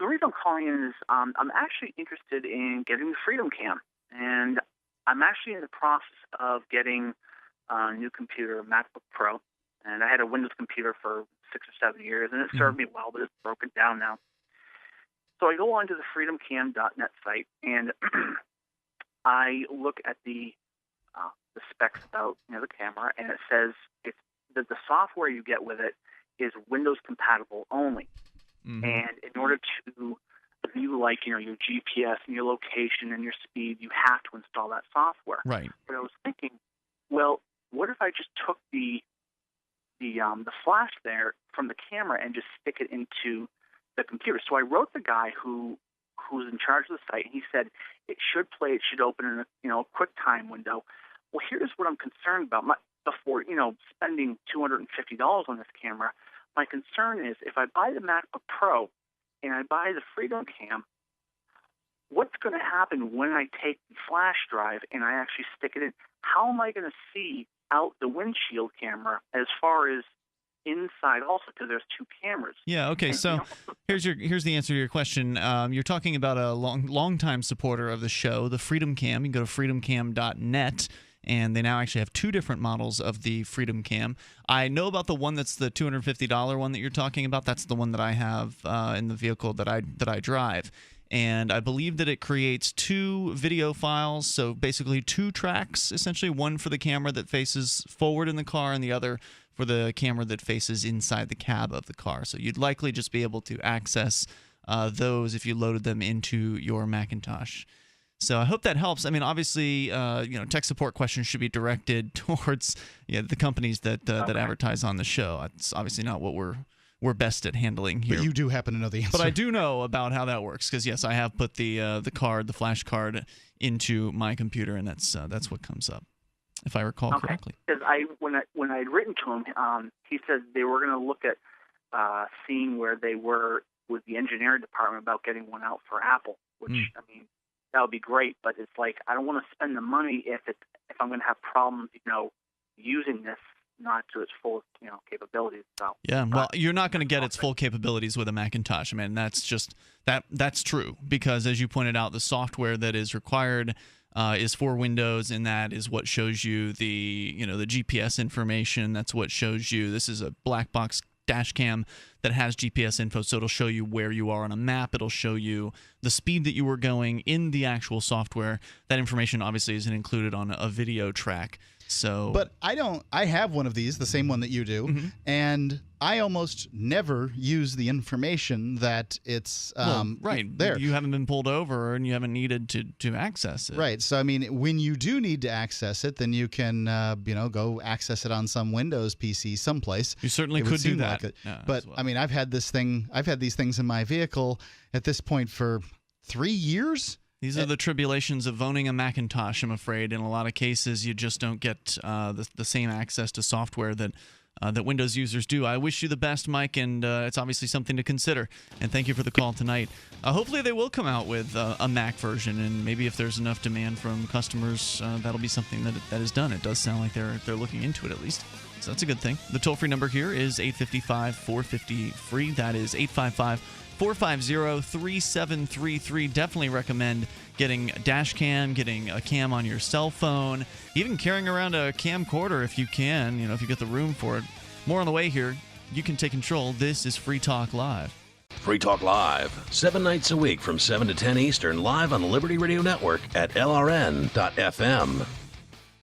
the reason I'm calling in is I'm actually interested in getting the Freedomcam, and I'm actually in the process of getting a new computer, a MacBook Pro, and I had a Windows computer for 6 or 7 years, and it served me well, but it's broken down now. So I go onto the freedomcam.net site, and I look at the specs about the camera, and it says it's that the software you get with it is Windows compatible only. And in order to view your GPS and your location and your speed, you have to install that software. Right. But I was thinking, well, what if I just took the flash there from the camera and just stick it into the computer? So I wrote the guy who's in charge of the site, and he said it should open in a quick time window. Well, here's what I'm concerned about. Before spending $250 on this camera, my concern is if I buy the MacBook Pro and I buy the Freedomcam, what's going to happen when I take the flash drive and I actually stick it in? How am I going to see out the windshield camera as far as inside also, because there's two cameras? Yeah, okay, and, so here's the answer to your question. You're talking about a long-time supporter of the show, the Freedomcam. You can go to freedomcam.net, and they now actually have two different models of the Freedomcam. I know about the one that's the $250 one that you're talking about. That's the one that I have in the vehicle that I drive. And I believe that it creates two video files, so basically two tracks, essentially, one for the camera that faces forward in the car and the other for the camera that faces inside the cab of the car. So you'd likely just be able to access those if you loaded them into your Macintosh. So I hope that helps. I mean, obviously, tech support questions should be directed towards the companies that advertise on the show. It's obviously not what we're best at handling here. But you do happen to know the answer. But I do know about how that works because, yes, I have put the flash card into my computer, and that's what comes up, if I recall correctly. Because when I'd written to him, he said they were going to look at seeing where they were with the engineering department about getting one out for Apple, which I mean, that would be great. But it's like I don't want to spend the money if I'm going to have problems, using this not to its full capabilities. So yeah, well, you're not going to get its full capabilities with a Macintosh. I mean, that's true because, as you pointed out, the software that is required is for Windows, and that is what shows you the GPS information. That's what shows you. This is a black box dash cam that has GPS info, so it'll show you where you are on a map. It'll show you the speed that you were going in the actual software. That information obviously isn't included on a video track. So, but I have one of these, the same one that you do, and I almost never use the information that it's right there. You haven't been pulled over and you haven't needed to access it. Right. So I mean, when you do need to access it, then you can go access it on some Windows PC someplace. You certainly could do that. But I mean, I've had these things in my vehicle at this point for 3 years. These are the tribulations of owning a Macintosh, I'm afraid. In a lot of cases, you just don't get the same access to software that Windows users do. I wish you the best, Mike, and it's obviously something to consider. And thank you for the call tonight. Hopefully they will come out with a Mac version, and maybe if there's enough demand from customers, that'll be something that is done. It does sound like they're looking into it at least. So that's a good thing. The toll-free number here is 855-450-FREE. That is 855-450-3733. Definitely recommend getting a Dashcam, getting a cam on your cell phone, even carrying around a camcorder if you can, if you get the room for it. More on the way here. You can take control. This is Free Talk Live. Free Talk Live, 7 nights a week from 7 to 10 Eastern, live on the Liberty Radio Network at LRN.FM.